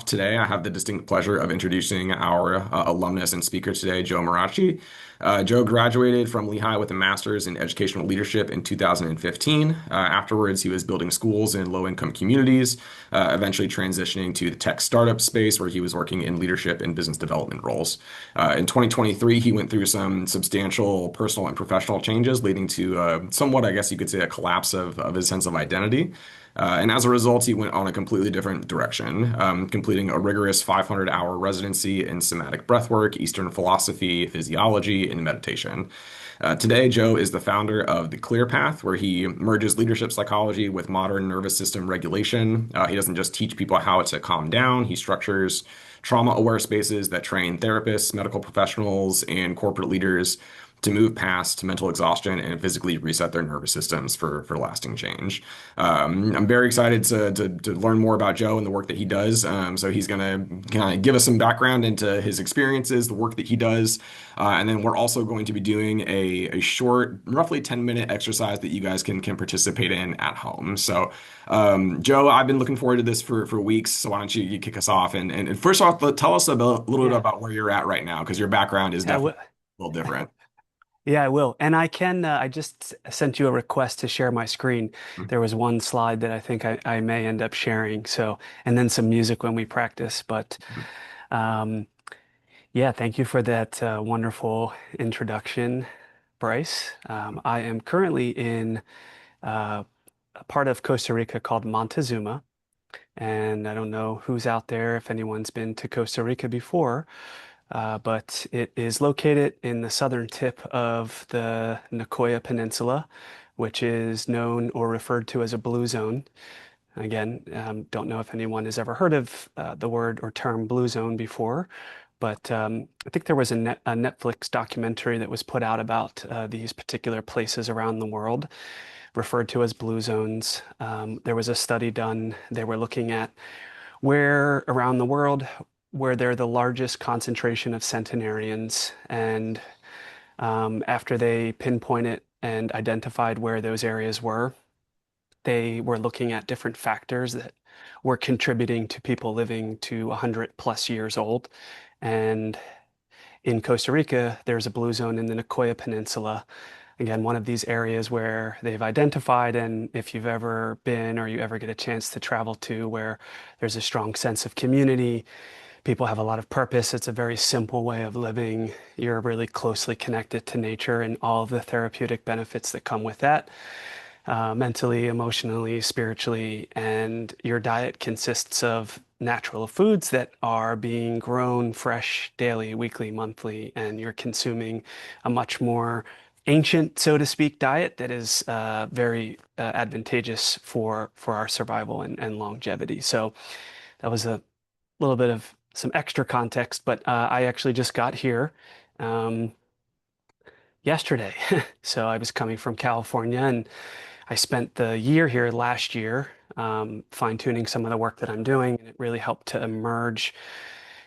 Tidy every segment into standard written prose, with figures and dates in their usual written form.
Today, I have the distinct pleasure of introducing our alumnus and speaker today, Joe Mirarchi. Joe graduated from Lehigh with a master's in educational leadership in 2015. Afterwards, he was building schools in low-income communities, eventually transitioning to the tech startup space where he was working in leadership and business development roles. In 2023, he went through some substantial personal and professional changes, leading to somewhat, I guess you could say, a collapse of his sense of identity. And as a result, he went on a completely different direction, completing a rigorous 500-hour residency in somatic breathwork, Eastern philosophy, physiology, and meditation. Today, Joe is the founder of the Clear Path, where he merges leadership psychology with modern nervous system regulation. He doesn't just teach people how to calm down, he structures trauma-aware spaces that train therapists, medical professionals, and corporate leaders to move past mental exhaustion and physically reset their nervous systems for lasting change. I'm very excited to learn more about Joe and the work that he does. So he's going to kind of give us some background into his experiences, the work that he does, and then we're also going to be doing a short, roughly 10-minute exercise that you guys can participate in at home. So, Joe, I've been looking forward to this for weeks. So why don't you kick us off and first off, tell us a little bit Yeah, about where you're at right now, because your background is I will. definitely a little different. Yeah, I will. And I just sent you a request to share my screen. There was one slide that I think I may end up sharing. So, and then some music when we practice. But um, yeah, thank you for that wonderful introduction, Bryce. I am currently in a part of Costa Rica called Montezuma. And I don't know who's out there, if anyone's been to Costa Rica before. But it is located in the southern tip of the Nicoya Peninsula, which is known or referred to as a blue zone. Again, don't know if anyone has ever heard of the word or term blue zone before, but I think there was a Netflix documentary that was put out about these particular places around the world, referred to as blue zones. There was a study done. They were looking at where around the world where they're the largest concentration of centenarians. And after they pinpointed and identified where those areas were, they were looking at different factors that were contributing to people living to 100 plus years old. And in Costa Rica, there's a blue zone in the Nicoya Peninsula. Again, one of these areas where they've identified, and if you've ever been or you ever get a chance to travel to, where there's a strong sense of community, people have a lot of purpose. It's a very simple way of living. You're really closely connected to nature and all of the therapeutic benefits that come with that, mentally, emotionally, spiritually. And your diet consists of natural foods that are being grown fresh daily, weekly, monthly, and you're consuming a much more ancient, so to speak, diet that is very advantageous for our survival and longevity. So that was a little bit of some extra context, but I actually just got here um, yesterday. So I was coming from California and I spent the year here last year fine-tuning some of the work that I'm doing, and it really helped to emerge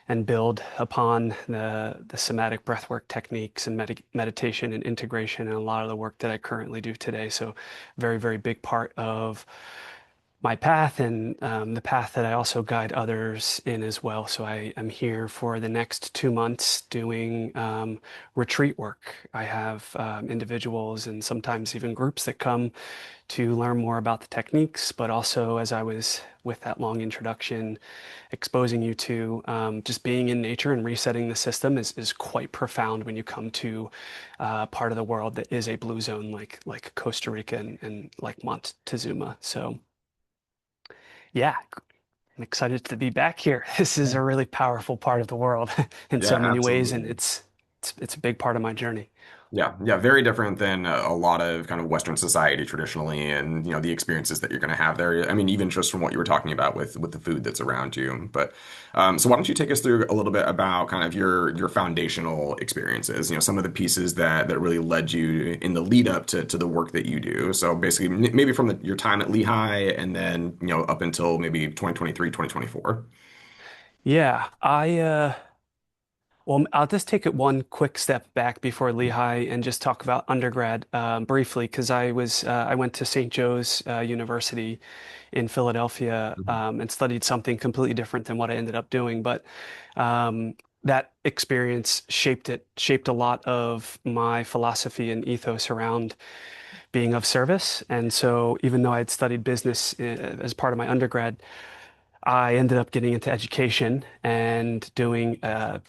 and build upon the somatic breathwork techniques and meditation and integration and a lot of the work that I currently do today. So very, very big part of my path and the path that I also guide others in as well. So I am here for the next 2 months doing retreat work. I have individuals and sometimes even groups that come to learn more about the techniques, but also as I was with that long introduction, exposing you to just being in nature and resetting the system is quite profound when you come to part of the world that is a blue zone like Costa Rica and like Montezuma. So yeah, I'm excited to be back here. This is a really powerful part of the world in Yeah, so many ways, and absolutely. it's a big part of my journey. Yeah, yeah, very different than a lot of kind of Western society traditionally, and the experiences that you're going to have there. I mean, even just from what you were talking about with the food that's around you. But so why don't you take us through a little bit about kind of your foundational experiences? Some of the pieces that really led you in the lead up to the work that you do. So basically, maybe from your time at Lehigh, and then up until maybe 2023, 2024. Yeah, Well, I'll just take it one quick step back before Lehigh and just talk about undergrad briefly, because I went to St. Joe's University in Philadelphia Mhm. and studied something completely different than what I ended up doing. But that experience shaped a lot of my philosophy and ethos around being of service. And so, even though I had studied business as part of my undergrad, I ended up getting into education and doing a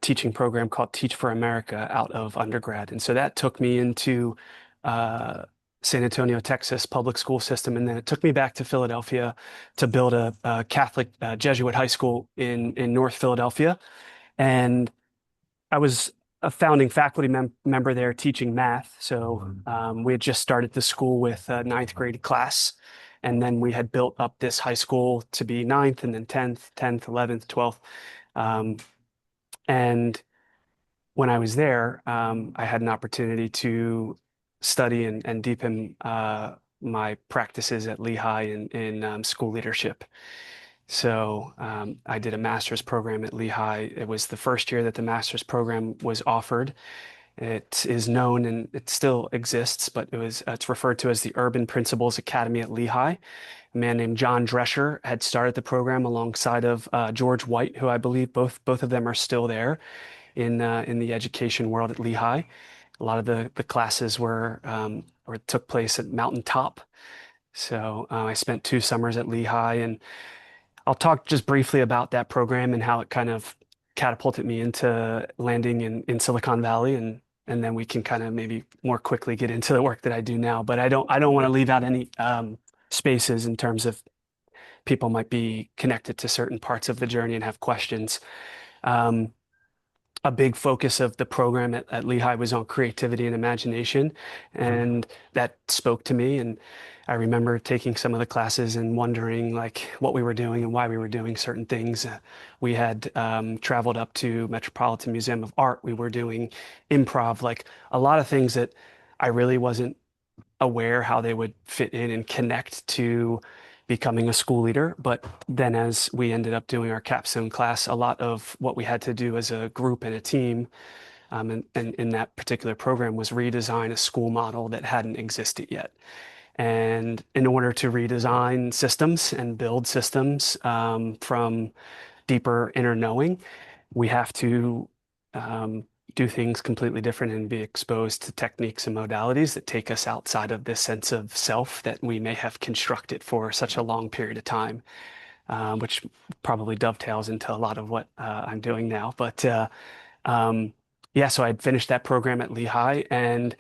teaching program called Teach for America out of undergrad. And so that took me into uh, San Antonio, Texas public school system. And then it took me back to Philadelphia to build a Catholic Jesuit high school in North Philadelphia. And I was a founding faculty member there teaching math. So we had just started the school with a ninth grade class. And then we had built up this high school to be ninth and then 10th, 11th, 12th. Um, and when I was there, I had an opportunity to study and deepen my practices at Lehigh in school leadership. So I did a master's program at Lehigh. It was the first year that the master's program was offered. It is known and it still exists, but it's referred to as the Urban Principles Academy at Lehigh. A man named John Drescher had started the program alongside of George White, who I believe both of them are still there in the education world at Lehigh. A lot of the classes were or took place at Mountaintop. So I spent 2 summers at Lehigh, and I'll talk just briefly about that program and how it kind of catapulted me into landing in Silicon Valley, and then we can kind of maybe more quickly get into the work that I do now. But I don't want to leave out any spaces in terms of people might be connected to certain parts of the journey and have questions. Um, a big focus of the program at Lehigh was on creativity and imagination, Mhm. and that spoke to me. And I remember taking some of the classes and wondering like what we were doing and why we were doing certain things. We had traveled up to Metropolitan Museum of Art. We were doing improv, like a lot of things that I really wasn't aware how they would fit in and connect to becoming a school leader. But then as we ended up doing our capstone class, a lot of what we had to do as a group and a team and in that particular program was redesign a school model that hadn't existed yet. And in order to redesign systems and build systems from deeper inner knowing, we have to um, do things completely different and be exposed to techniques and modalities that take us outside of this sense of self that we may have constructed for such a long period of time, which probably dovetails into a lot of what I'm doing now. But um, yeah, so I'd finished that program at Lehigh and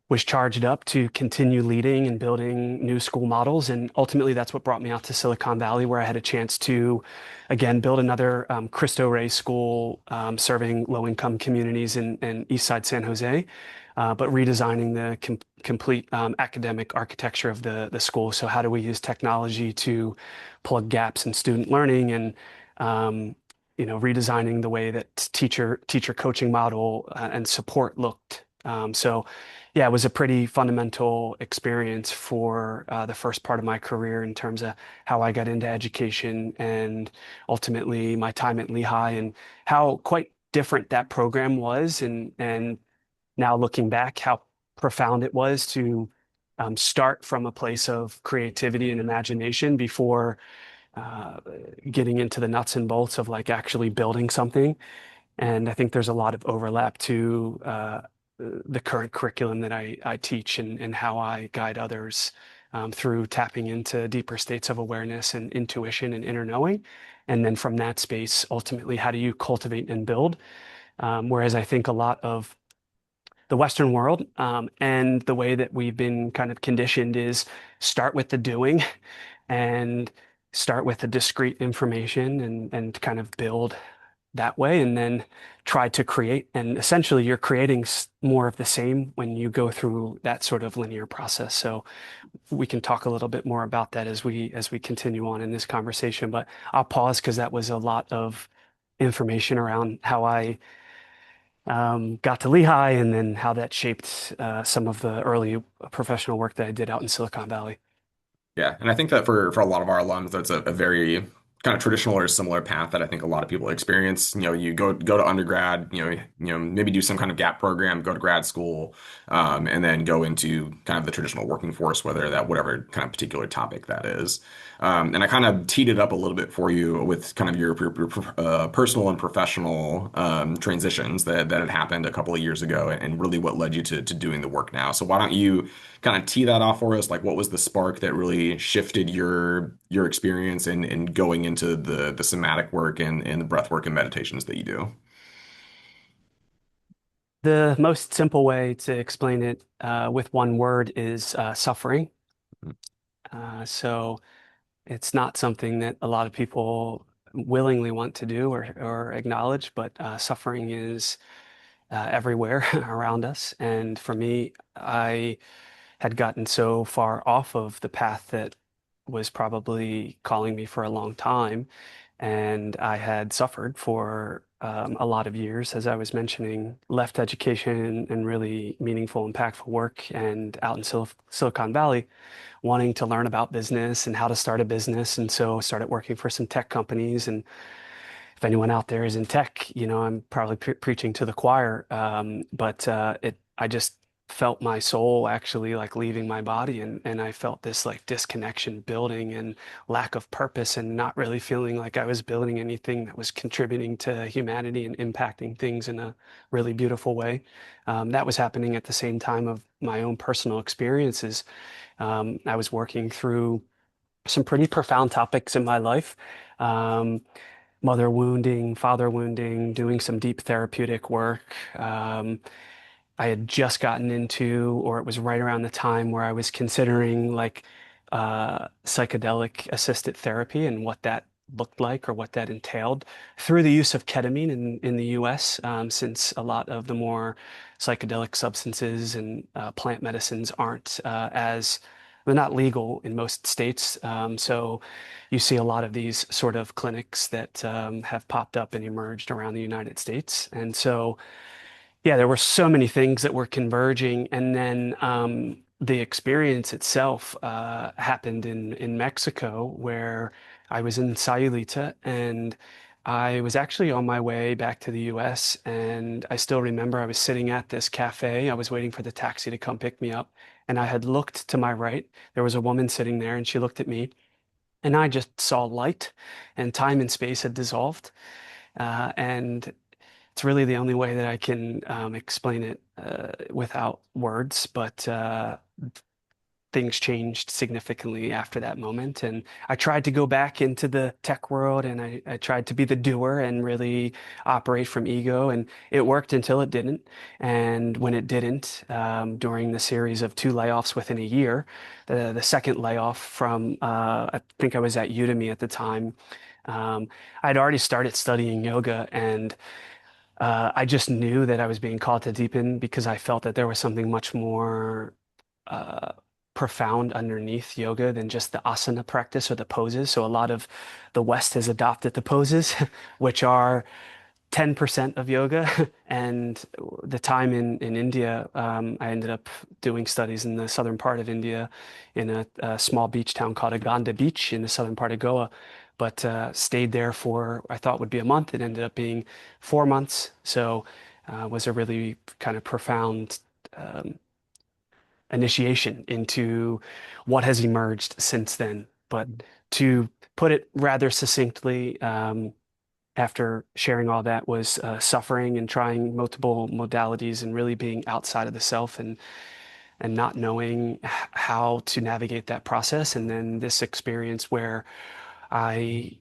was charged up to continue leading and building new school models. And ultimately, that's what brought me out to Silicon Valley, where I had a chance to, again, build another Cristo Rey school serving low-income communities in East Side San Jose, but redesigning the complete academic architecture of the school. So how do we use technology to plug gaps in student learning and redesigning the way that teacher coaching model and support looked. So yeah, it was a pretty fundamental experience for the first part of my career in terms of how I got into education and ultimately my time at Lehigh and how quite different that program was. And now looking back, how profound it was to start from a place of creativity and imagination before uh, getting into the nuts and bolts of like actually building something. And I think there's a lot of overlap to the current curriculum that I teach and how I guide others through tapping into deeper states of awareness and intuition and inner knowing. And then from that space, ultimately, how do you cultivate and build? Whereas I think a lot of the Western world and the way that we've been kind of conditioned is start with the doing and start with the discrete information and kind of build that way and then try to create. And essentially, you're creating more of the same when you go through that sort of linear process. So we can talk a little bit more about that as we continue on in this conversation. But I'll pause because that was a lot of information around how I got to Lehigh and then how that shaped some of the early professional work that I did out in Silicon Valley. Yeah, and I think that for a lot of our alums, that's a very kind of traditional or similar path that I think a lot of people experience. You go to undergrad, maybe do some kind of gap program, go to grad school, and then go into kind of the traditional working force, whatever kind of particular topic that is. And I kind of teed it up a little bit for you with kind of your personal and professional transitions that had happened a couple of years ago, and really what led you to doing the work now. So why don't you kind of tee that off for us? Like, what was the spark that really shifted your experience in going into the somatic work and the breath work and meditations that you do? The most simple way to explain it with one word is suffering. So it's not something that a lot of people willingly want to do or acknowledge, but suffering is everywhere around us. And for me, I had gotten so far off of the path that was probably calling me for a long time. And I had suffered for a lot of years, as I was mentioning, left education and really meaningful, impactful work, and out in Silicon Valley, wanting to learn about business and how to start a business. And so I started working for some tech companies. And if anyone out there is in tech, I'm probably preaching to the choir. I just felt my soul actually like leaving my body, and I felt this like disconnection building and lack of purpose, and not really feeling like I was building anything that was contributing to humanity and impacting things in a really beautiful way. That was happening at the same time of my own personal experiences. I was working through some pretty profound topics in my life. Um, Mother wounding, father wounding, doing some deep therapeutic work. I had just gotten into, or it was right around the time where I was considering like psychedelic assisted therapy and what that looked like or what that entailed through the use of ketamine in the US, since a lot of the more psychedelic substances and plant medicines aren't they're not legal in most states. So you see a lot of these sort of clinics that have popped up and emerged around the United States. And so yeah, there were so many things that were converging, and then the experience itself happened in Mexico, where I was in Sayulita, and I was actually on my way back to the U.S. And I still remember I was sitting at this cafe. I was waiting for the taxi to come pick me up, and I had looked to my right. There was a woman sitting there, and she looked at me, and I just saw light, and time and space had dissolved, and it's really the only way that I can explain it without words, but things changed significantly after that moment. And I tried to go back into the tech world, and I tried to be the doer and really operate from ego. And it worked until it didn't. And when it didn't, during the series of two layoffs within a year, the second layoff from, I think I was at Udemy at the time, um, I'd already started studying yoga, and I just knew that I was being called to deepen because I felt that there was something much more uh, profound underneath yoga than just the asana practice or the poses. So a lot of the West has adopted the poses, which are 10% of yoga. And the time in India, I ended up doing studies in the southern part of India in a small beach town called Aganda Beach in the southern part of Goa. But stayed there for, I thought would be a month. It ended up being 4 months. So was a really kind of profound um, initiation into what has emerged since then. But to put it rather succinctly, after sharing all that was suffering and trying multiple modalities and really being outside of the self and not knowing how to navigate that process. And then this experience where I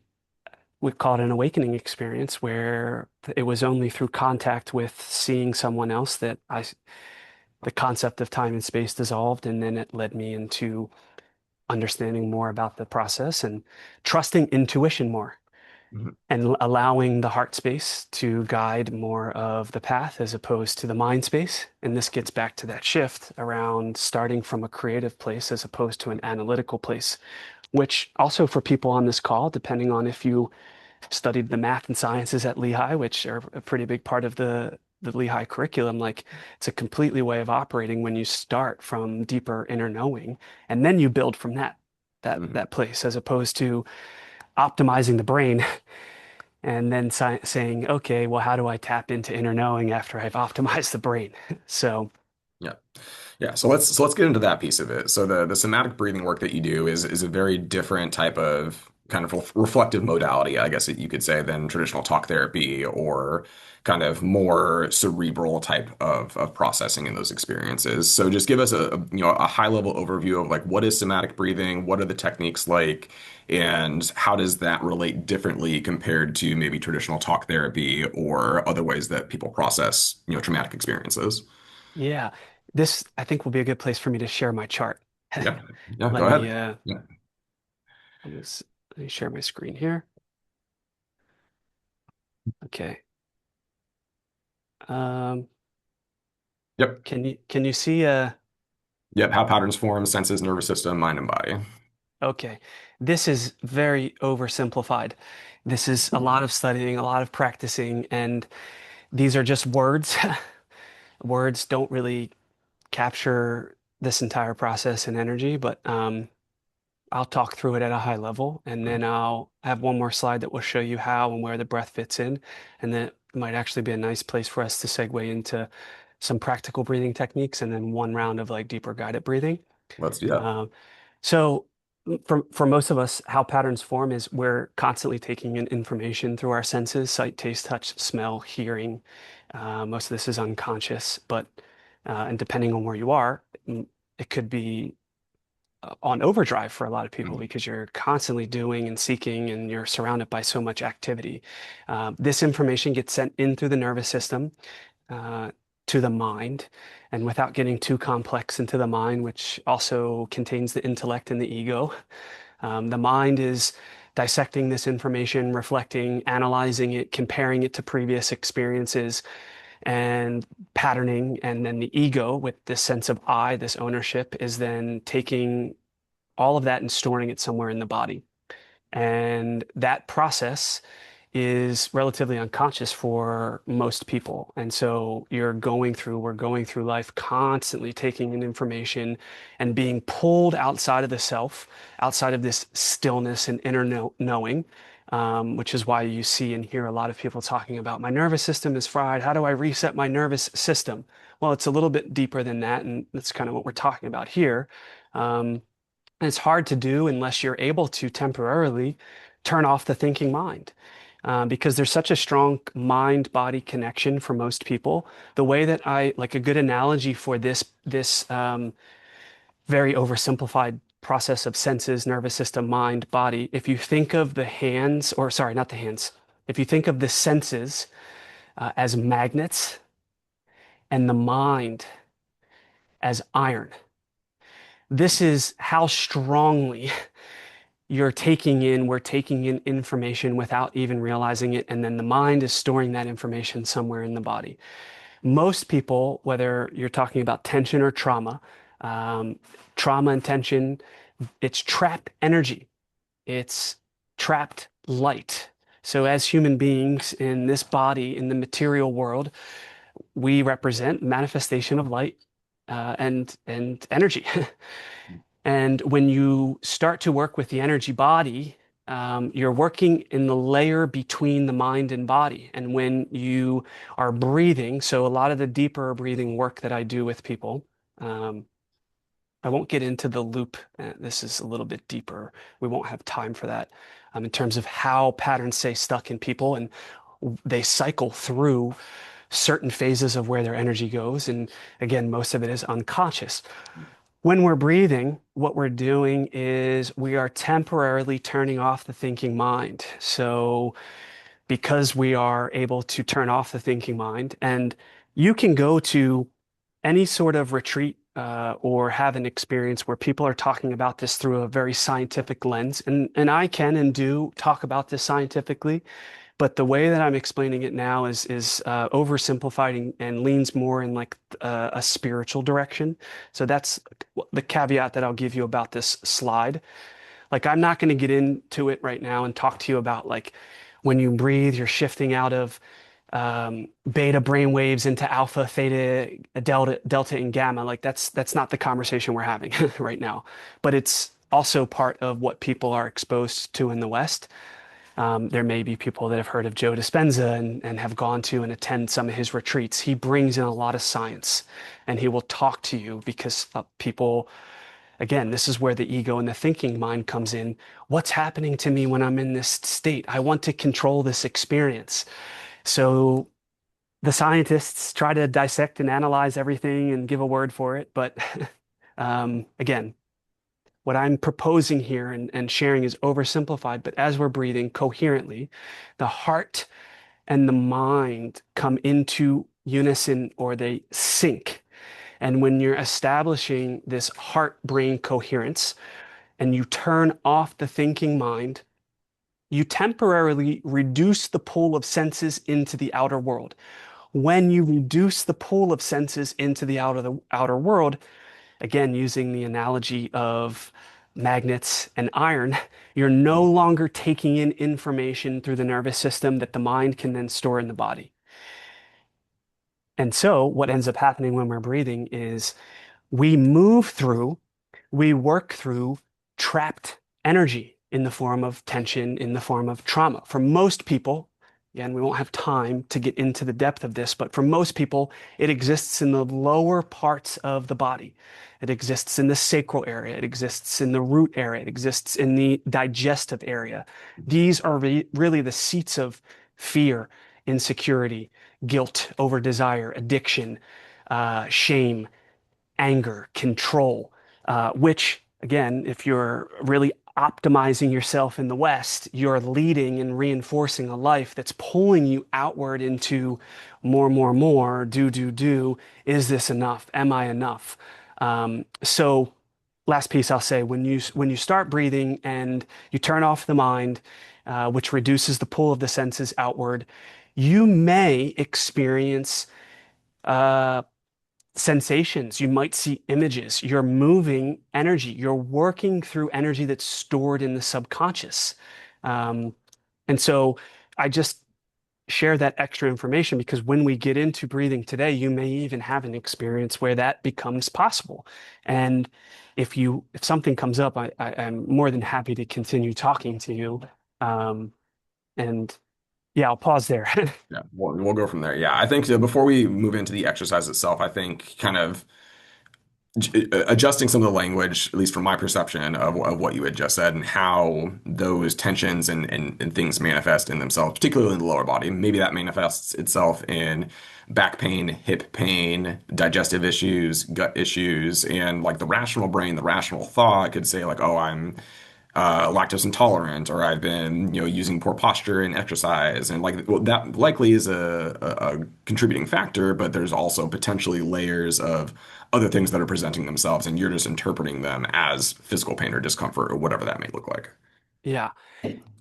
would call it an awakening experience, where it was only through contact with seeing someone else that the concept of time and space dissolved. And then it led me into understanding more about the process and trusting intuition more, Mhm. and allowing the heart space to guide more of the path as opposed to the mind space. And this gets back to that shift around starting from a creative place as opposed to an analytical place, which also for people on this call, depending on if you studied the math and sciences at Lehigh, which are a pretty big part of the Lehigh curriculum, like it's a completely way of operating when you start from deeper inner knowing, and then you build from that Mhm. that place, as opposed to optimizing the brain and then saying, okay, well, how do I tap into inner knowing after I've optimized the brain? So, Yeah. Yeah, so let's get into that piece of it. So the somatic breathing work that you do is a very different type of kind of reflective modality, I guess you could say, than traditional talk therapy or kind of more cerebral type of processing in those experiences. So just give us a high level overview of like what is somatic breathing, what are the techniques like, and how does that relate differently compared to maybe traditional talk therapy or other ways that people process, traumatic experiences. yeah, this I think will be a good place for me to share my chart. Yeah. Yeah, Let go me ahead. Yeah. let me share my screen here. Okay. Um, Yep. can you see Yep. How patterns form, senses, nervous system, mind, and body. okay. This is very oversimplified. This is a lot of studying, a lot of practicing, and these are just words. Words don't really capture this entire process and energy, but I'll talk through it at a high level, and then I'll have one more slide that will show you how and where the breath fits in, and then it might actually be a nice place for us to segue into some practical breathing techniques, and then one round of like deeper guided breathing. Let's do that. Um, so for most of us, how patterns form is we're constantly taking in information through our senses, sight, taste, touch, smell, hearing. Most of this is unconscious, but and depending on where you are, it could be on overdrive for a lot of people Mhm. because you're constantly doing and seeking and you're surrounded by so much activity. This information gets sent in through the nervous system uh, to the mind. And without getting too complex into the mind, which also contains the intellect and the ego, the mind is dissecting this information, reflecting, analyzing it, comparing it to previous experiences, and patterning. And then the ego, with this sense of I, this ownership, is then taking all of that and storing it somewhere in the body. And that process is relatively unconscious for most people. And so we're going through life constantly taking in information and being pulled outside of the self, outside of this stillness and inner knowing, which is why you see and hear a lot of people talking about my nervous system is fried. How do I reset my nervous system? Well, it's a little bit deeper than that. And that's kind of what we're talking about here. Um, and it's hard to do unless you're able to temporarily turn off the thinking mind. Because there's such a strong mind-body connection for most people. The way that I like a good analogy for this very oversimplified process of senses, nervous system, mind, body. If you think of the hands, or sorry, not the hands. If you think of the senses as magnets and the mind as iron, this is how strongly we're taking in information without even realizing it, and then the mind is storing that information somewhere in the body. Most people, whether you're talking about tension or um, trauma and tension, it's trapped energy, it's trapped light. So, as human beings in this body, in the material world, we represent manifestation of light and energy. And when you start to work with the energy body, you're working in the layer between the mind and body. And when you are breathing, so a lot of the deeper breathing work that I do with people, um, I won't get into the loop. This is a little bit deeper. We won't have time for that in terms of how patterns stay stuck in people and they cycle through certain phases of where their energy goes. And again, most of it is unconscious. When we're breathing, what we're doing is we are temporarily turning off the thinking mind. So, because we are able to turn off the thinking mind, and you can go to any sort of retreat or have an experience where people are talking about this through a very scientific lens, and I can and do talk about this scientifically, but the way that I'm explaining it now is oversimplifying and leans more in like a spiritual direction. So that's the caveat that I'll give you about this slide. Like I'm not going to get into it right now and talk to you about like when you breathe, you're shifting out of beta brain waves into alpha, theta, delta, and gamma. Like that's not the conversation we're having right now. But it's also part of what people are exposed to in the West. There may be people that have heard of Joe Dispenza and have gone to and attend some of his retreats. He brings in a lot of science and he will talk to you because people, again, this is where the ego and the thinking mind comes in. What's happening to me when I'm in this state? I want to control this experience. So the scientists try to dissect and analyze everything and give a word for it. But again, what I'm proposing here and sharing is oversimplified. But as we're breathing coherently, the heart and the mind come into unison or they sync. And when you're establishing this heart-brain coherence and you turn off the thinking mind, you temporarily reduce the pull of senses into the outer world. When you reduce the pull of senses into the outer world, again, using the analogy of magnets and iron, you're no longer taking in information through the nervous system that the mind can then store in the body. And so what ends up happening when we're breathing is we move through, we work through trapped energy in the form of tension, in the form of trauma. For most people, again, we won't have time to get into the depth of this, but for most people, it exists in the lower parts of the body. It exists in the sacral area. It exists in the root area. It exists in the digestive area. These are really the seats of fear, insecurity, guilt over desire, addiction, shame, anger, control, which, again, if you're really optimizing yourself in the West, you're leading and reinforcing a life that's pulling you outward into more, more, more, do. Is this enough? Am I enough? So last piece I'll say, when you start breathing and you turn off the mind, which reduces the pull of the senses outward, you may experience uh, sensations. You might see images. You're moving energy. You're working through energy that's stored in the subconscious. Um, and so I just share that extra information because when we get into breathing today, you may even have an experience where that becomes possible. And if something comes up, I'm more than happy to continue talking to you. Um, and yeah, I'll pause there. Yeah, we'll go from there. Yeah, I think so before we move into the exercise itself, I think kind of adjusting some of the language, at least from my perception of what you had just said, and how those tensions and things manifest in themselves, particularly in the lower body. Maybe that manifests itself in back pain, hip pain, digestive issues, gut issues, and like the rational brain, the rational thought could say like, oh, I'm lactose intolerant, or I've been, using poor posture and exercise, and like well, that likely is a contributing factor, but there's also potentially layers of other things that are presenting themselves, and you're just interpreting them as physical pain or discomfort or whatever that may look like. Yeah.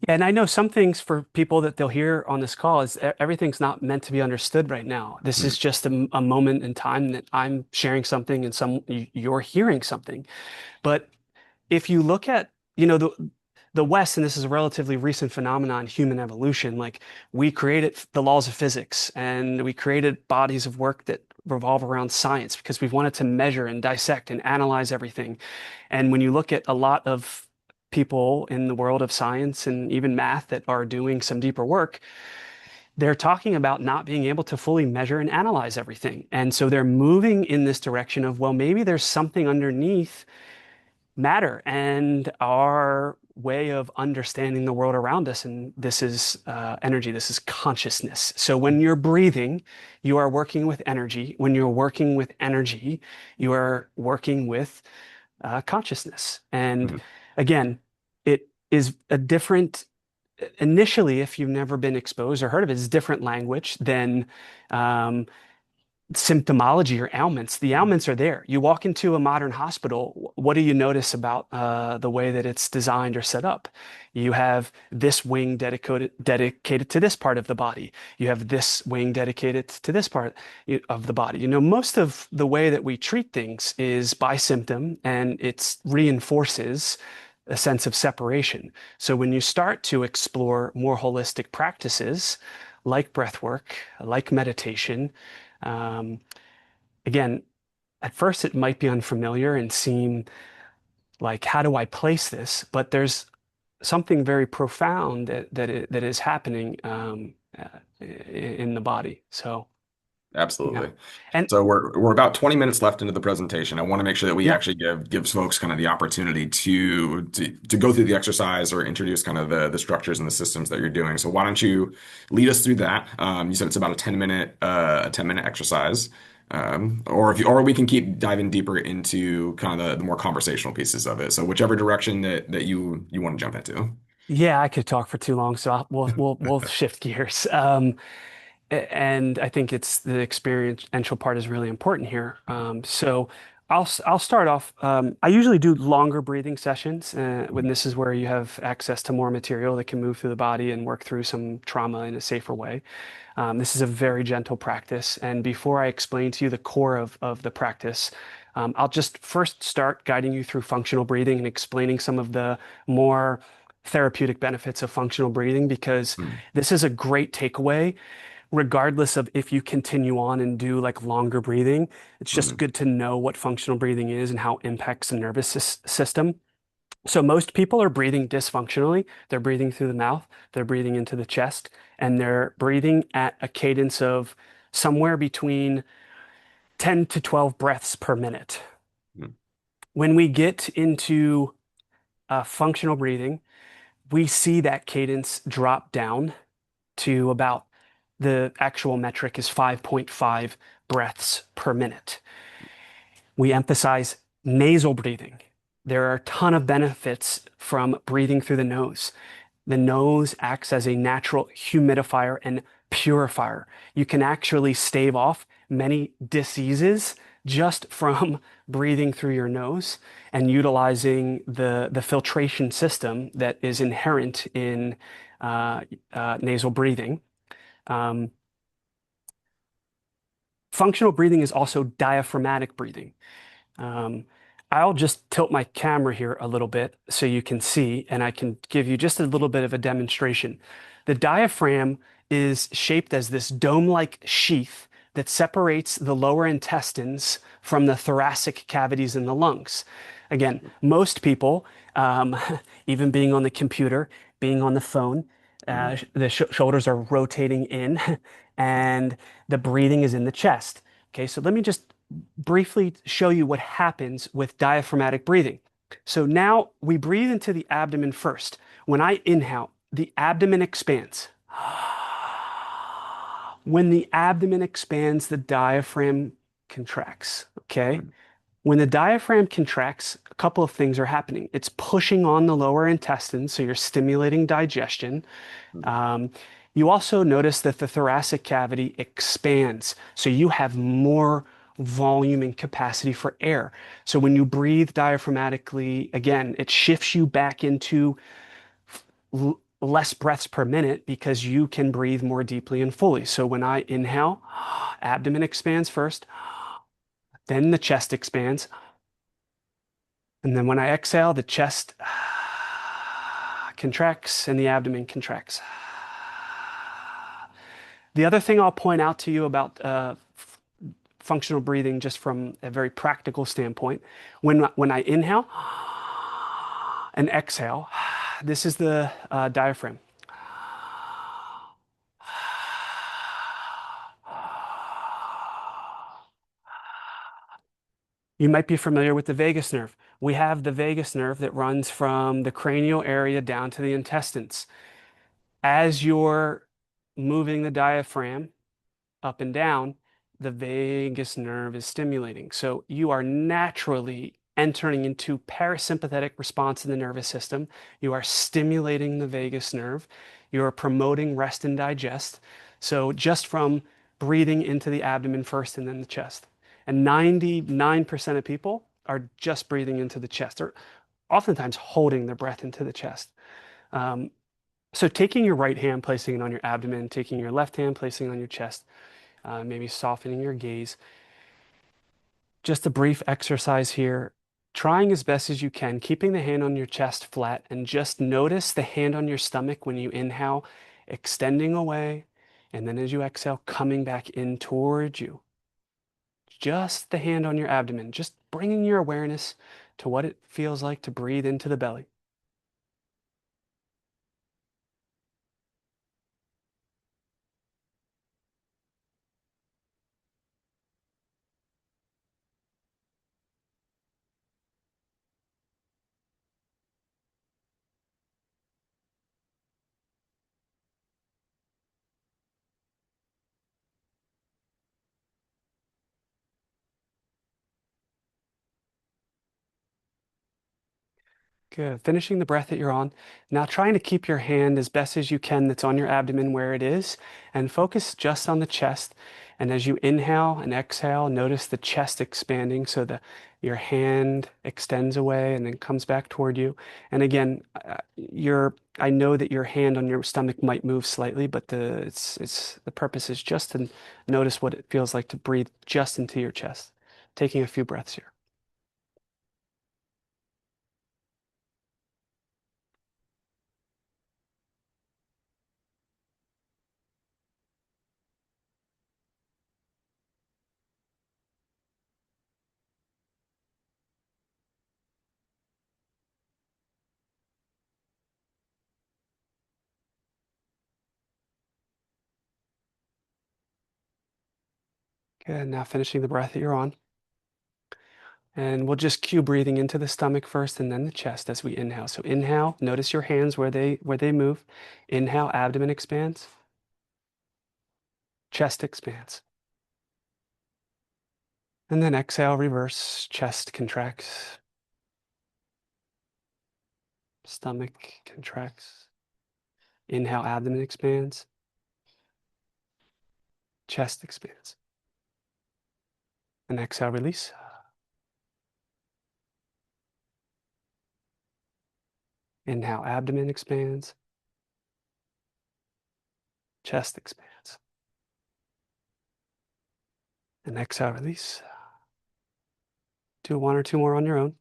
And I know some things for people that they'll hear on this call is everything's not meant to be understood right now. This is Mhm. just a moment in time that I'm sharing something and you're hearing something. But if you look at, the West, and this is a relatively recent phenomenon, human evolution, like we created the laws of physics and we created bodies of work that revolve around science because we wanted to measure and dissect and analyze everything. And when you look at a lot of people in the world of science and even math that are doing some deeper work, they're talking about not being able to fully measure and analyze everything. And so they're moving in this direction of, well, maybe there's something underneath matter and our way of understanding the world around us. And this is energy, this is consciousness. So when you're breathing, you are working with energy. When you're working with energy, you are working with consciousness. And Mhm. again, it is a different, initially, if you've never been exposed or heard of it, it's different language than um, symptomology or ailments. The ailments are there. You walk into a modern hospital, what do you notice about the way that it's designed or set up? You have this wing dedicated to this part of the body. You have this wing dedicated to this part of the body. Most of the way that we treat things is by symptom, and it reinforces a sense of separation. So when you start to explore more holistic practices like breath work, like meditation, um, again, at first it might be unfamiliar and seem like, how do I place this? But there's something very profound that is happening in the body. So yeah, Absolutely. and So we're about 20 minutes left into the presentation. I want to make sure that we yeah, actually gives folks kind of the opportunity to go through the exercise or introduce kind of the structures and the systems that you're doing. So why don't you lead us through that? You said it's about a 10-minute exercise. Or we can keep diving deeper into kind of the more conversational pieces of it. So whichever direction that you want to jump into. yeah, I could talk for too long, so we'll shift gears. And I think it's the experiential part is really important here. So I'll start off. I usually do longer breathing sessions when this is where you have access to more material that can move through the body and work through some trauma in a safer way. This is a very gentle practice. And before I explain to you the core of the practice, I'll just first start guiding you through functional breathing and explaining some of the more therapeutic benefits of functional breathing because Mm, this is a great takeaway regardless of if you continue on and do like longer breathing. It's just mm, good to know what functional breathing is and how it impacts the nervous system. So most people are breathing dysfunctionally. They're breathing through the mouth, they're breathing into the chest, and they're breathing at a cadence of somewhere between 10 to 12 breaths per minute. mm, When we get into functional breathing, we see that cadence drop down to about the actual metric is 5.5 breaths per minute. We emphasize nasal breathing. There are a ton of benefits from breathing through the nose. The nose acts as a natural humidifier and purifier. You can actually stave off many diseases just from breathing through your nose and utilizing the filtration system that is inherent in nasal breathing. Um, Functional breathing is also diaphragmatic breathing. Um, I'll just tilt my camera here a little bit so you can see, and I can give you just a little bit of a demonstration. The diaphragm is shaped as this dome-like sheath that separates the lower intestines from the thoracic cavities in the lungs. Again, most people, um, even being on the computer, being on the phone, mm, the shoulders are rotating in and the breathing is in the chest. Okay, so let me just briefly show you what happens with diaphragmatic breathing. So now we breathe into the abdomen first. When I inhale, the abdomen expands. When the abdomen expands, the diaphragm contracts. Okay. mm, When the diaphragm contracts, a couple of things are happening. It's pushing on the lower intestines, so you're stimulating digestion. mm, Um, you also notice that the thoracic cavity expands, so you have more volume and capacity for air. So when you breathe diaphragmatically, again, it shifts you back into less breaths per minute because you can breathe more deeply and fully. So when I inhale, abdomen expands first, then the chest expands, and then when I exhale, the chest contracts and the abdomen contracts. The other thing I'll point out to you about functional breathing, just from a very practical standpoint, when I inhale and exhale, this is the diaphragm. You might be familiar with the vagus nerve. We have the vagus nerve that runs from the cranial area down to the intestines. As you're moving the diaphragm up and down, the vagus nerve is stimulating. So you are naturally entering into parasympathetic response in the nervous system. You are stimulating the vagus nerve. You are promoting rest and digest. So just from breathing into the abdomen first and then the chest. And 99% of people are just breathing into the chest or oftentimes holding their breath into the chest. Um, so taking your right hand, placing it on your abdomen, taking your left hand, placing it on your chest, maybe softening your gaze. Just a brief exercise here, trying as best as you can, keeping the hand on your chest flat, and just notice the hand on your stomach when you inhale, extending away, and then as you exhale, coming back in towards you. just the hand on your abdomen, just bringing your awareness to what it feels like to breathe into the belly. Good. Finishing the breath that you're on. Now trying to keep your hand as best as you can that's on your abdomen where it is and focus just on the chest. And as you inhale and exhale, notice the chest expanding so your hand extends away and then comes back toward you. And again, I know that your hand on your stomach might move slightly, but the purpose is just to notice what it feels like to breathe just into your chest. Taking a few breaths here. Good. Now finishing the breath that you're on. And we'll just cue breathing into the stomach first and then the chest as we inhale. So inhale, notice your hands where they move. Inhale, abdomen expands, chest expands. And then exhale, reverse, chest contracts, stomach contracts. Inhale, abdomen expands, chest expands. And exhale, release. Inhale, abdomen expands, chest expands. And exhale, release. Do one or two more on your own.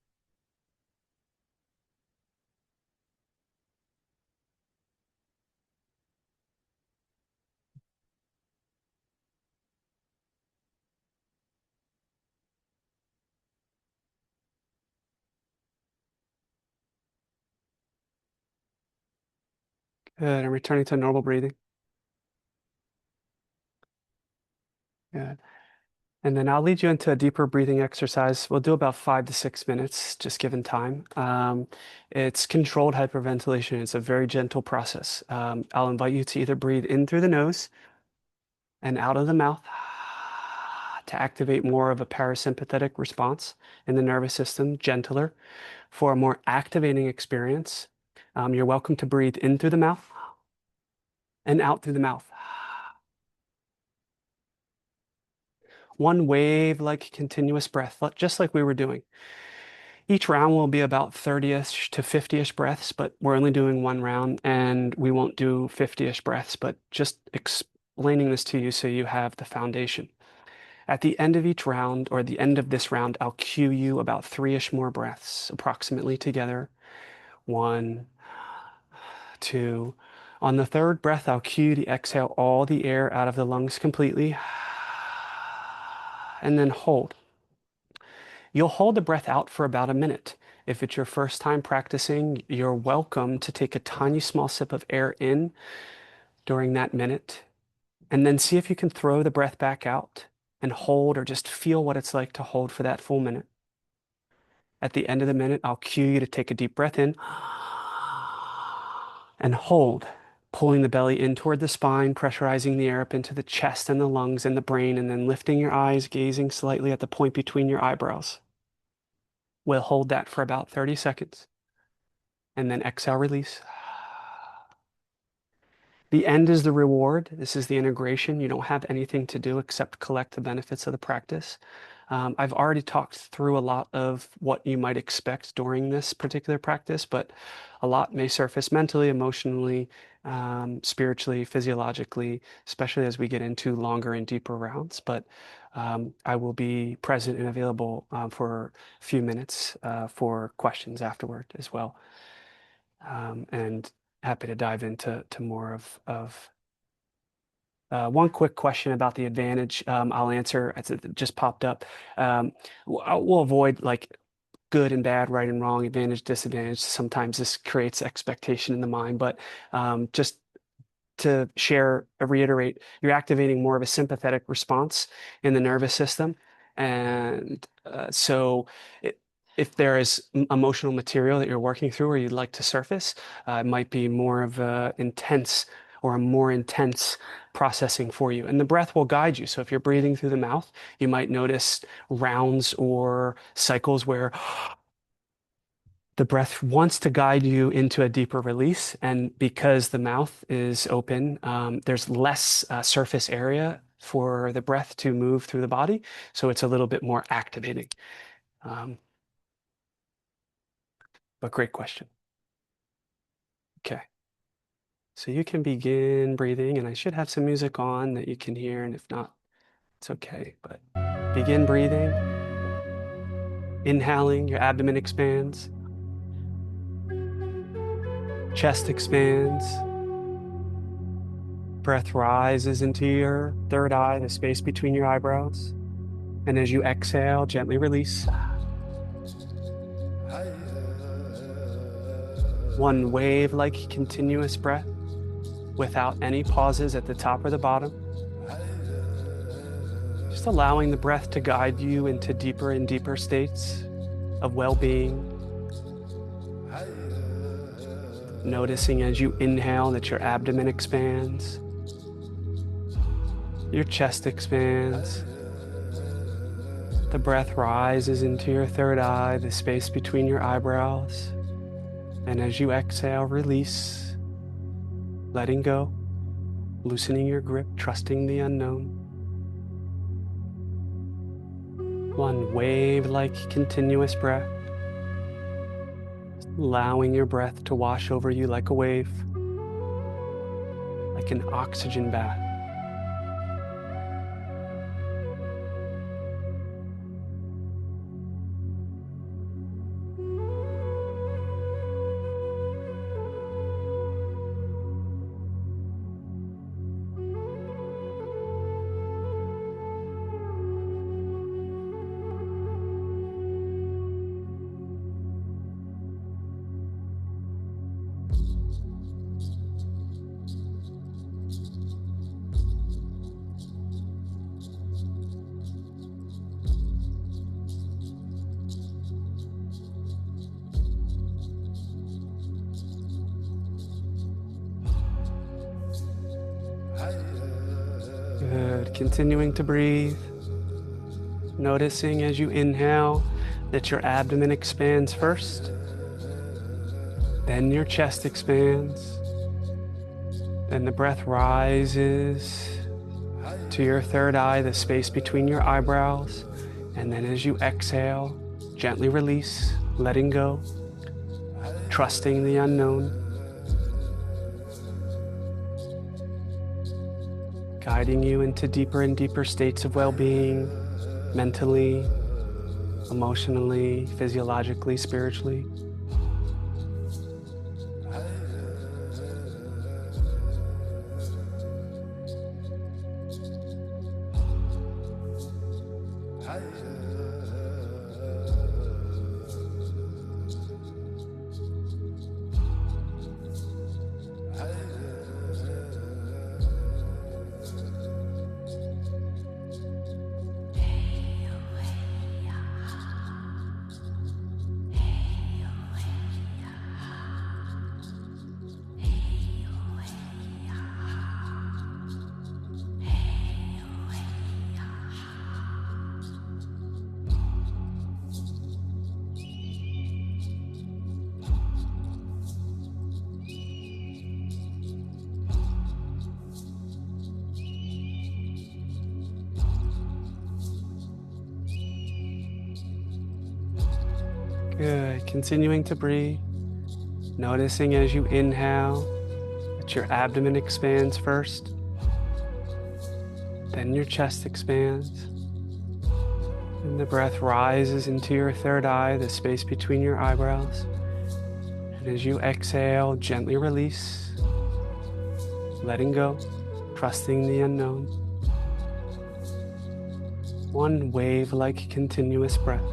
Good. And returning to normal breathing. Good. And then I'll lead you into a deeper breathing exercise. We'll do about 5 to 6 minutes, just given time. It's controlled hyperventilation. It's a very gentle process. I'll invite you to either breathe in through the nose and out of the mouth to activate more of a parasympathetic response in the nervous system, gentler. For a more activating experience, you're welcome to breathe in through the mouth and out through the mouth. One wave-like continuous breath, just like we were doing. Each round will be about 30-ish to 50-ish breaths, but we're only doing one round and we won't do 50-ish breaths, but just explaining this to you so you have the foundation. At the end of each round, or the end of this round, I'll cue you about 3-ish more breaths approximately together. 1, 2. On the third breath, I'll cue to exhale all the air out of the lungs completely and then hold. You'll hold the breath out for about a minute. If it's your first time practicing, you're welcome to take a tiny small sip of air in during that minute, and then see if you can throw the breath back out and hold or just feel what it's like to hold for that full minute. At the end of the minute, I'll cue you to take a deep breath in and hold, pulling the belly in toward the spine, pressurizing the air up into the chest and the lungs and the brain, and then lifting your eyes, gazing slightly at the point between your eyebrows. We'll hold that for about 30 seconds and then exhale, release. The end is the reward. This is the integration. You don't have anything to do except collect the benefits of the practice. I've already talked through a lot of what you might expect during this particular practice, but a lot may surface mentally, emotionally, spiritually, physiologically, especially as we get into longer and deeper rounds. But I will be present and available for a few minutes for questions afterward as well. And happy to dive into more of One quick question about the advantage, I'll answer as it just popped up. Um, we'll avoid like good and bad, right and wrong, advantage, disadvantage. Sometimes this creates expectation in the mind, but just to share, reiterate, you're activating more of a sympathetic response in the nervous system. And so it, if there is emotional material that you're working through or you'd like to surface, it might be more of a intense or a more intense processing for you. And the breath will guide you. So if you're breathing through the mouth, you might notice rounds or cycles where the breath wants to guide you into a deeper release. And because the mouth is open, there's less surface area for the breath to move through the body. So it's a little bit more activating. Um, but great question. Okay. So you can begin breathing, and I should have some music on that you can hear. And if not, it's okay. But begin breathing. Inhaling, your abdomen expands, chest expands. Breath rises into your third eye, the space between your eyebrows. And as you exhale, gently release. One wave-like continuous breath without any pauses at the top or the bottom. Just allowing the breath to guide you into deeper and deeper states of well-being. Noticing as you inhale that your abdomen expands, your chest expands. The breath rises into your third eye, the space between your eyebrows. And as you exhale, release, letting go, loosening your grip, trusting the unknown. One wave-like continuous breath, allowing your breath to wash over you like a wave, like an oxygen bath. Good. Continuing to breathe. Noticing as you inhale that your abdomen expands first, then your chest expands, then the breath rises to your third eye, the space between your eyebrows, and then as you exhale, gently release, letting go, trusting the unknown, guiding you into deeper and deeper states of well-being, mentally, emotionally, physiologically, spiritually. Good. Continuing to breathe. Noticing as you inhale that your abdomen expands first, then your chest expands, and the breath rises into your third eye, the space between your eyebrows. And as you exhale, gently release, letting go, trusting the unknown. One wave-like continuous breath.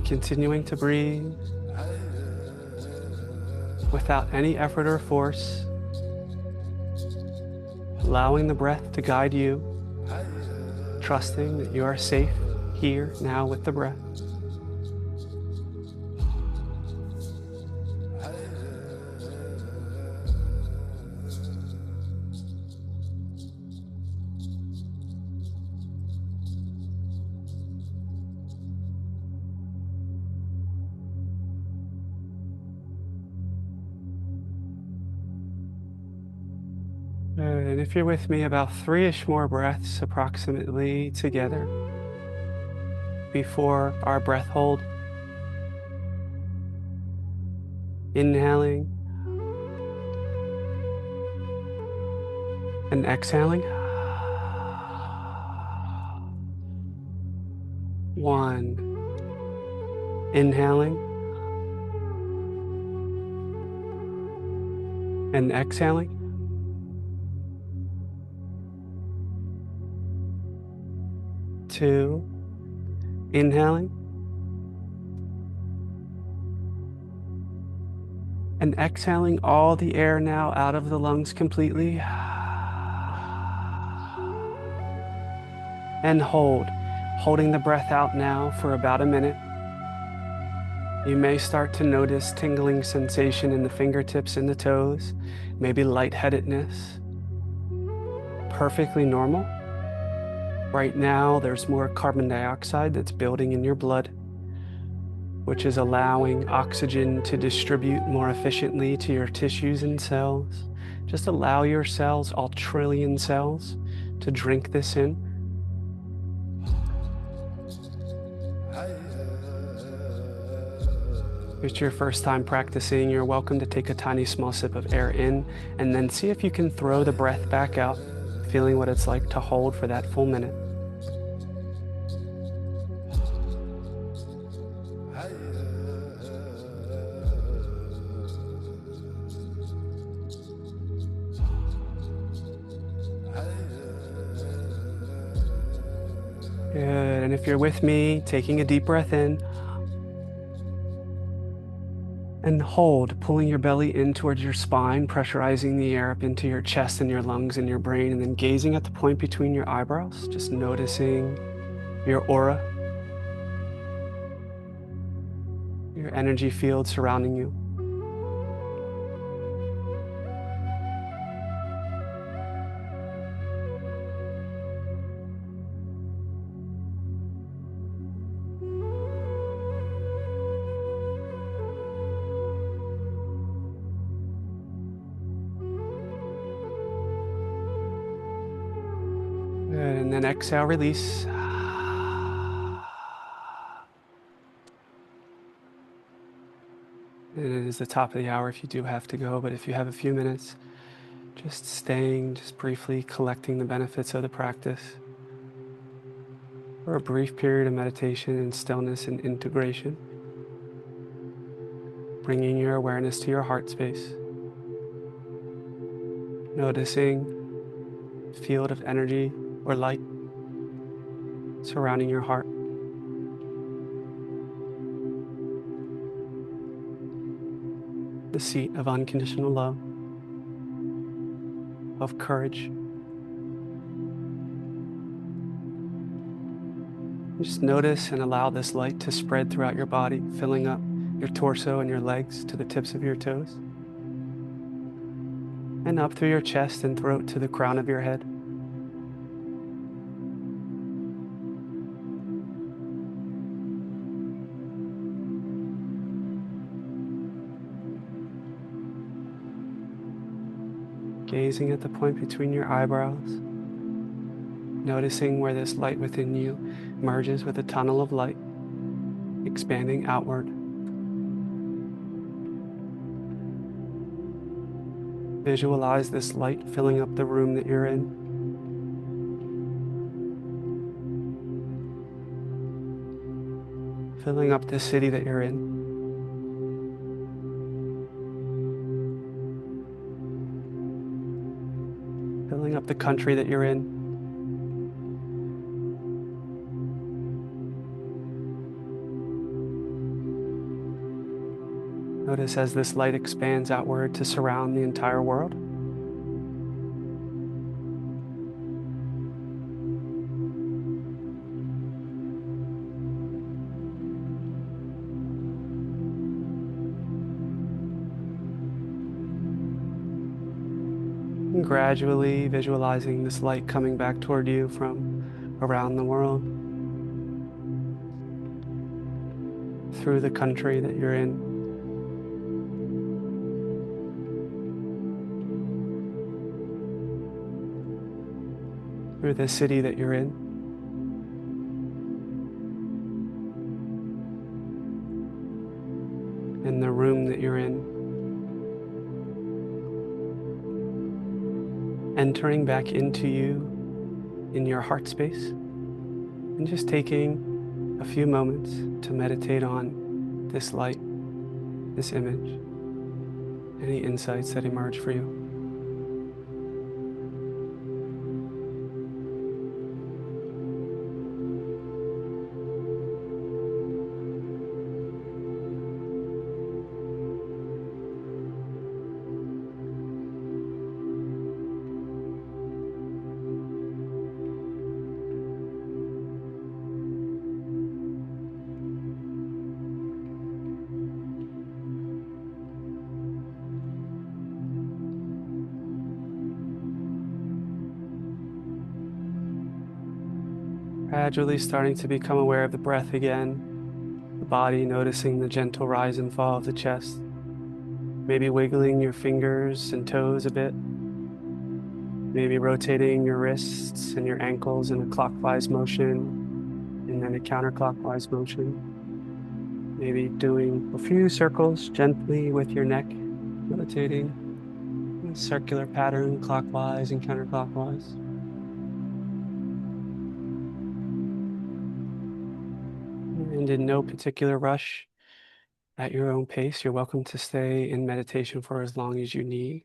Continuing to breathe without any effort or force, allowing the breath to guide you, trusting that you are safe here now with the breath. And if you're with me, about 3-ish more breaths approximately together before our breath hold. Inhaling and exhaling. 1. Inhaling and exhaling. 2. Inhaling and exhaling all the air now out of the lungs completely. And hold, holding the breath out now for about a minute. You may start to notice tingling sensation in the fingertips and the toes, maybe lightheadedness. Perfectly normal. Right now, there's more carbon dioxide that's building in your blood, which is allowing oxygen to distribute more efficiently to your tissues and cells. Just allow your cells, all trillion cells, to drink this in. If it's your first time practicing, you're welcome to take a tiny small sip of air in and then see if you can throw the breath back out, feeling what it's like to hold for that full minute. Good, and if you're with me, taking a deep breath in, and hold, pulling your belly in towards your spine, pressurizing the air up into your chest and your lungs and your brain, and then gazing at the point between your eyebrows, just noticing your aura, your energy field surrounding you. And then exhale, release. And it is the top of the hour if you do have to go, but if you have a few minutes, just staying, just briefly collecting the benefits of the practice for a brief period of meditation and stillness and integration. Bringing your awareness to your heart space. Noticing the field of energy or light surrounding your heart. The seat of unconditional love, of courage. Just notice and allow this light to spread throughout your body, filling up your torso and your legs to the tips of your toes, and up through your chest and throat to the crown of your head. Gazing at the point between your eyebrows, noticing where this light within you merges with a tunnel of light, expanding outward. Visualize this light filling up the room that you're in, filling up the city that you're in, filling up the country that you're in. Notice as this light expands outward to surround the entire world. And gradually visualizing this light coming back toward you from around the world, through the country that you're in, through the city that you're in, and the room that you're in, entering back into you in your heart space, and just taking a few moments to meditate on this light, this image, any insights that emerge for you. Gradually starting to become aware of the breath again, the body noticing the gentle rise and fall of the chest, maybe wiggling your fingers and toes a bit, maybe rotating your wrists and your ankles in a clockwise motion and then a counterclockwise motion. Maybe doing a few circles gently with your neck, rotating in a circular pattern clockwise and counterclockwise. And in no particular rush, at your own pace, you're welcome to stay in meditation for as long as you need.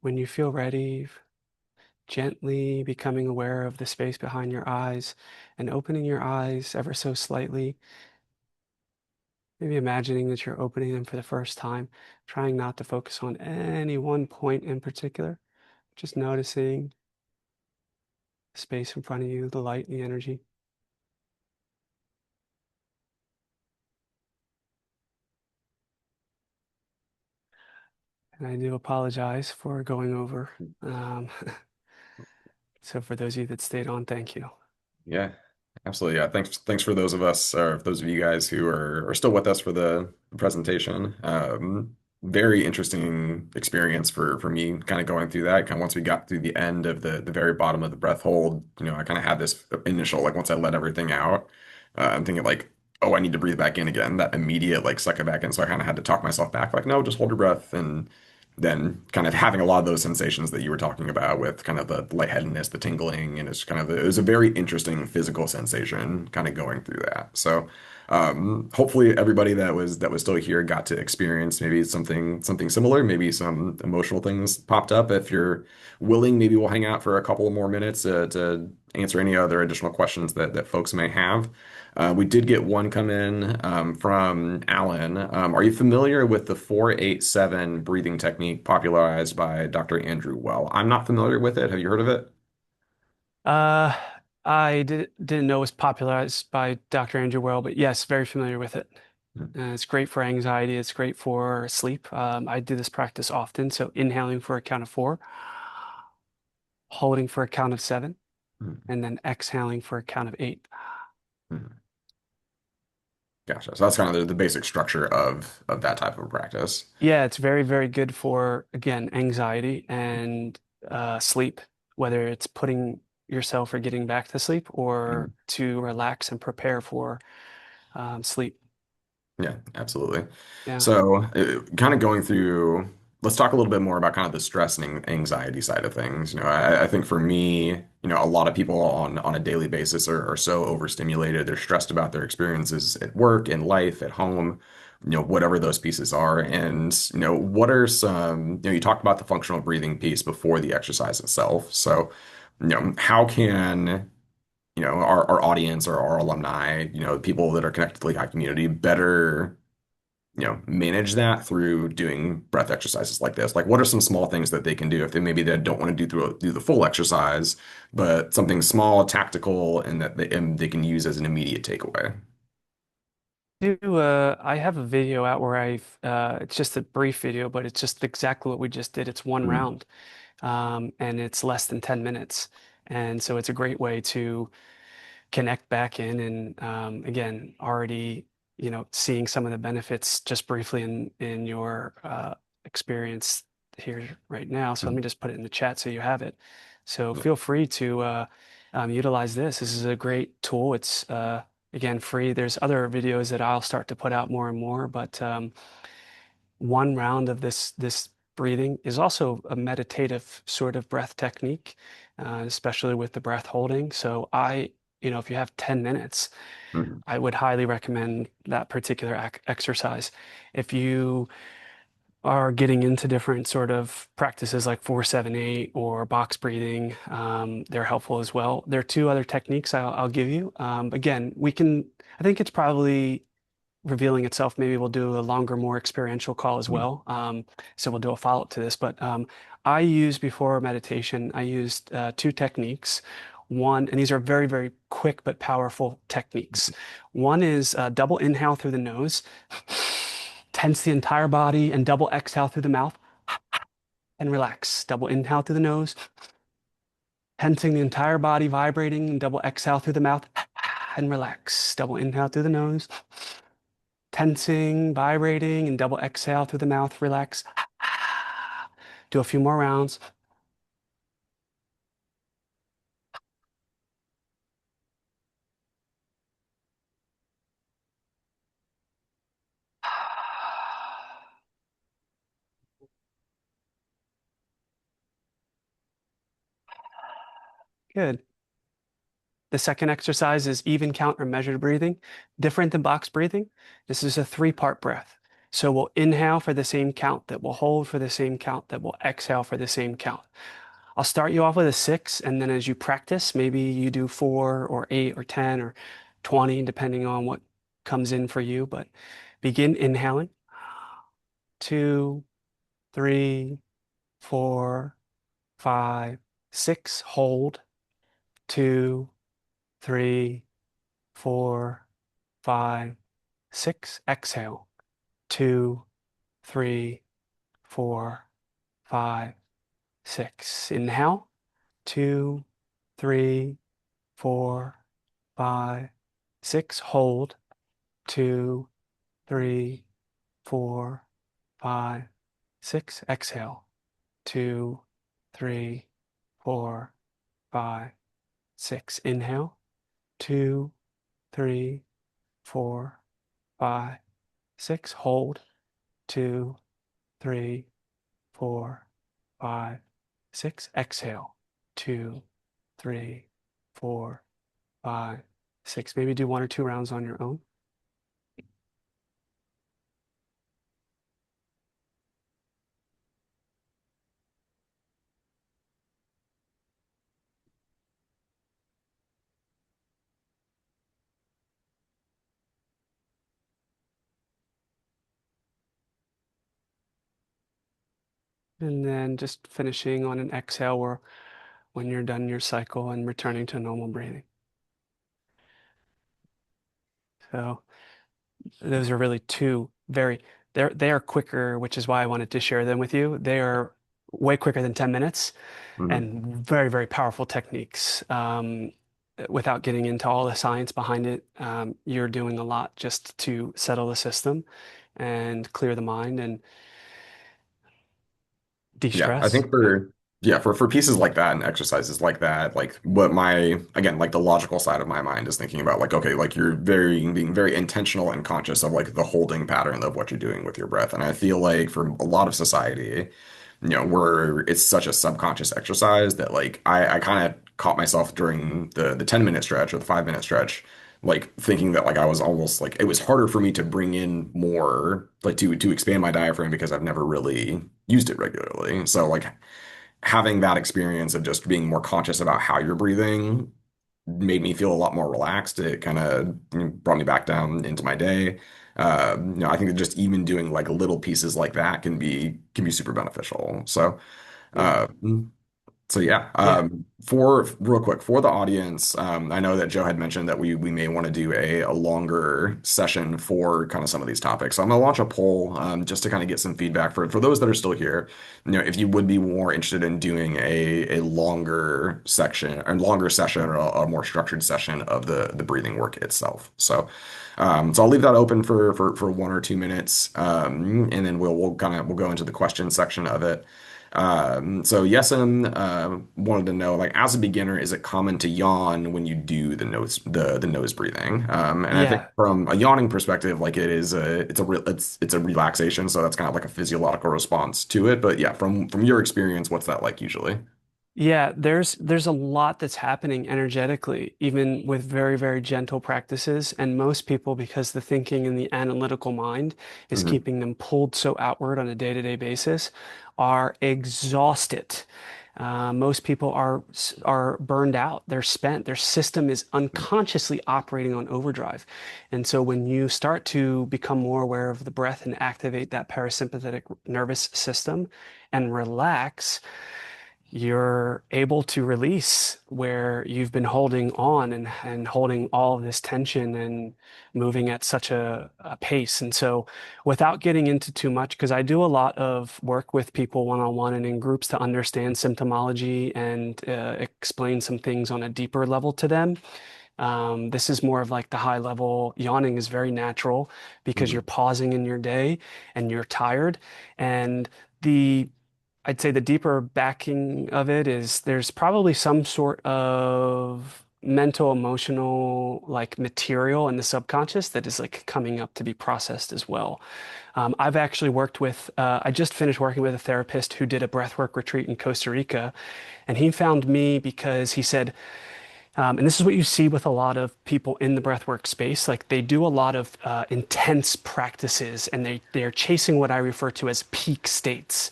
When you feel ready, gently becoming aware of the space behind your eyes and opening your eyes ever so slightly. Maybe imagining that you're opening them for the first time, trying not to focus on any one point in particular, just noticing the space in front of you, the light, the energy. And I do apologize for going over. Um, so for those of you that stayed on, thank you. Yeah, absolutely. Yeah, thanks for those of us, or those of you guys who are still with us for the presentation. Very interesting experience for me, kind of going through that. Kind of once we got through the end of the very bottom of the breath hold, I kind of had this initial like once I let everything out, I'm thinking like, oh, I need to breathe back in again. That immediate like suck it back in. So I kind of had to talk myself back, like, no, just hold your breath and. Then kind of having a lot of those sensations that you were talking about with kind of the lightheadedness, the tingling, and it's kind of it was a very interesting physical sensation kind of going through that. So hopefully everybody that was still here got to experience maybe something similar, maybe some emotional things popped up. If you're willing, maybe we'll hang out for a couple more minutes to answer any other additional questions that folks may have. We did get one come in from Alan. Are you familiar with the 4-8-7 breathing technique popularized by Dr. Andrew Well? I'm not familiar with it. Have you heard of it? Uh, didn't know it was popularized by Dr. Andrew Weil, but yes, very familiar with it. It's great for anxiety. It's great for sleep. I do this practice often. So inhaling for a count of 4, holding for a count of 7, Mhm. and then exhaling for a count of 8. Mhm. Gotcha. So that's kind of the basic structure of that type of practice. Yeah, it's very, very good for, again, anxiety and sleep, whether it's putting yourself or getting back to sleep or Mhm. to relax and prepare for sleep. Yeah, absolutely. Yeah. So, kind of going through, let's talk a little bit more about kind of the stress and anxiety side of things. I think for me, a lot of people on a daily basis are so overstimulated. They're stressed about their experiences at work, in life, at home, whatever those pieces are. And, what are some, you talked about the functional breathing piece before the exercise itself. So, how can our audience or our alumni, people that are connected to the Lehigh community better, manage that through doing breath exercises like this? Like, what are some small things that they can do if they don't want to do the full exercise, but something small, tactical, and that they can use as an immediate takeaway? I have a video out where it's just a brief video, but it's just exactly what we just did. It's one Mm, round, and it's less than 10 minutes. And so it's a great way to connect back in and again, already, seeing some of the benefits just briefly in your experience here right now. So let mm, me just put it in the chat so you have it. So yeah, feel free to utilize this. This is a great tool. It's again free. There's other videos that I'll start to put out more and more, but one round of this breathing is also a meditative sort of breath technique, especially with the breath holding. So if you have 10 minutes, mm, I would highly recommend that particular exercise. If you are getting into different sort of practices like 4-7-8 or box breathing, they're helpful as well. There are two other techniques I'll give you. Again, I think it's probably revealing itself. Maybe we'll do a longer, more experiential call as mm, well. So we'll do a follow-up to this. But before meditation, I used two techniques. One, and these are very, very quick but powerful techniques. One is double inhale through the nose, tense the entire body, and double exhale through the mouth and relax. Double inhale through the nose, tensing the entire body, vibrating, and double exhale through the mouth and relax. Double inhale through the nose, tensing, vibrating, and double exhale through the mouth, relax. Do a few more rounds. Good. The second exercise is even count or measured breathing, different than box breathing. This is a three-part breath. So we'll inhale for the same count, that will hold for the same count, that will exhale for the same count. I'll start you off with a 6, and then as you practice, maybe you do 4 or 8 or 10 or 20, depending on what comes in for you. But begin inhaling. 2, 3, 4, 5, 6. Hold. 2, 3, 4, 5, 6. Exhale. 2, 3, 4, 5, 6. Inhale. 2, 3, 4, 5, 6. Hold. 2, 3, 4, 5, 6. Exhale. 2, 3, 4, 5, 6. Inhale. 2, 3, 4, 5, 6. Hold. 2, 3, 4, 5, 6. Exhale. 2, 3, 4, 5, 6. Maybe do 1 or 2 rounds on your own. And then just finishing on an exhale where when you're done your cycle and returning to normal breathing. So those are really two very they are quicker, which is why I wanted to share them with you. They are way quicker than 10 minutes mm. and very, very powerful techniques. Without getting into all the science behind it, you're doing a lot just to settle the system and clear the mind and Yeah, I de-stress. think Yeah. Yeah, for pieces like that and exercises like that, like what my again, like the logical side of my mind is thinking about like, okay, like you're very being very intentional and conscious of like the holding pattern of what you're doing with your breath. And I feel like for a lot of society, where it's such a subconscious exercise that like I kind of caught myself during the 10-minute stretch or the 5-minute stretch, like thinking that like I was almost like it was harder for me to bring in more, like to expand my diaphragm because I've never really used it regularly. So like having that experience of just being more conscious about how you're breathing made me feel a lot more relaxed. It kind of brought me back down into my day. I think that just even doing like little pieces like that can be super beneficial. Yeah. Uh, so yeah, Yeah. for real quick for the audience, I know that Joe had mentioned that we may want to do a longer session for kind of some of these topics. So I'm gonna launch a poll just to kind of get some feedback for those that are still here. If you would be more interested in doing a longer section or longer session or a more structured session of the breathing work itself. So I'll leave that open for 1 or 2 minutes, and then we'll go into the question section of it. So Yesem wanted to know, like, as a beginner, is it common to yawn when you do the nose breathing? And I think Yeah. from a yawning perspective, like it's a relaxation, so that's kind of like a physiological response to it. But yeah, from your experience, what's that like usually? Yeah, there's a lot that's happening energetically, even with very, very gentle practices. And most people, because the thinking and the analytical mind is Hmm. keeping them pulled so outward on a day-to-day basis, are exhausted. Most people are burned out. They're spent. Their system is unconsciously operating on overdrive. And so when you start to become more aware of the breath and activate that parasympathetic nervous system and relax, you're able to release where you've been holding on and holding all of this tension and moving at such a pace. And so, without getting into too much, because I do a lot of work with people one-on-one and in groups to understand symptomology and explain some things on a deeper level to them. This is more of like the high level. Yawning is very natural because you're Hmm. pausing in your day and you're tired. And the I'd say the deeper backing of it is there's probably some sort of mental, emotional, like material in the subconscious that is like coming up to be processed as well. I've actually I just finished working with a therapist who did a breathwork retreat in Costa Rica, and he found me because he said, and this is what you see with a lot of people in the breathwork space. Like they do a lot of intense practices, and they're chasing what I refer to as peak states.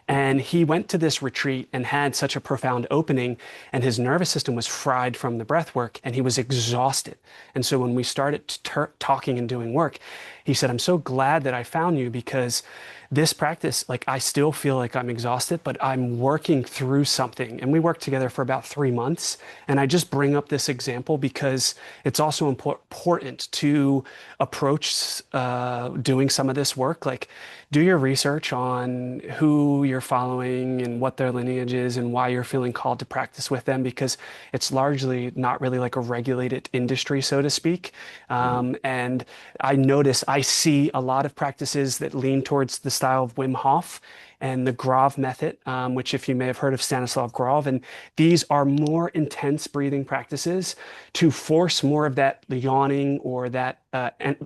And he went to this retreat and had such a profound opening, and his nervous system was fried from the breath work, and he was exhausted. And so when we started talking and doing work, he said, "I'm so glad that I found you because this practice, like I still feel like I'm exhausted, but I'm working through something." And we worked together for about 3 months. And I just bring up this example because it's also important to approach doing some of this work. Like, do your research on who you're following and what their lineage is and why you're feeling called to practice with them because it's largely not really like a regulated industry, so to speak. And I see a lot of practices that lean towards the style of Wim Hof and the Grov method, which if you may have heard of Stanislav Grov, and these are more intense breathing practices to force more of that yawning or that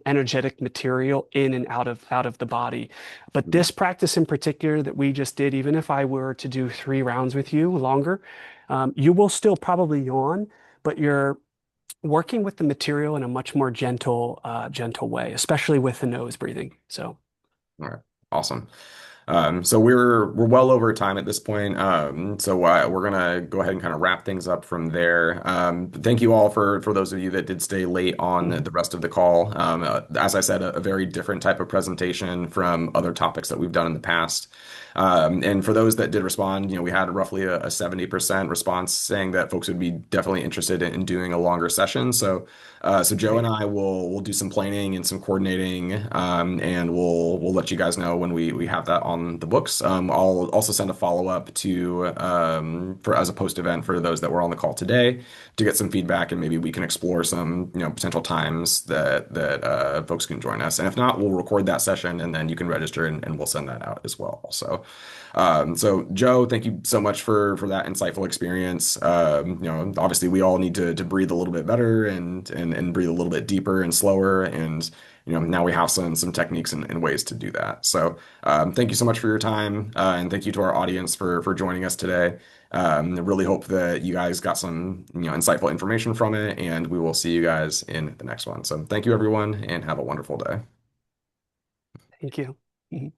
energetic material in and out of the body. But this practice in particular that we just did, even if I were to do 3 rounds with you longer, you will still probably yawn, but you're working with the material in a much more gentle way, especially with the nose breathing. So, All right. Awesome. So we're well over time at this point. So we're gonna go ahead and kind of wrap things up from there. Thank you all for those of you that did stay late on mhm. the rest of the call. As I said, a very different type of presentation from other topics that we've done in the past. And for those that did respond, we had roughly a 70% response saying that folks would be definitely interested in doing a longer session. So Joe and Great. I will do some planning and some coordinating, and we'll let you guys know when we have that on on the books. I'll also send a follow-up to for as a post event for those that were on the call today to get some feedback, and maybe we can explore some potential times that folks can join us. And if not, we'll record that session and then you can register and we'll send that out as well. So Joe, thank you so much for that insightful experience. Obviously we all need to breathe a little bit better and breathe a little bit deeper and slower. And now we have some techniques and ways to do that. So thank you so much for your time, and thank you to our audience for joining us today. I really hope that you guys got some insightful information from it, and we will see you guys in the next one. So thank you everyone, and have a wonderful day. Thank you. Mhm.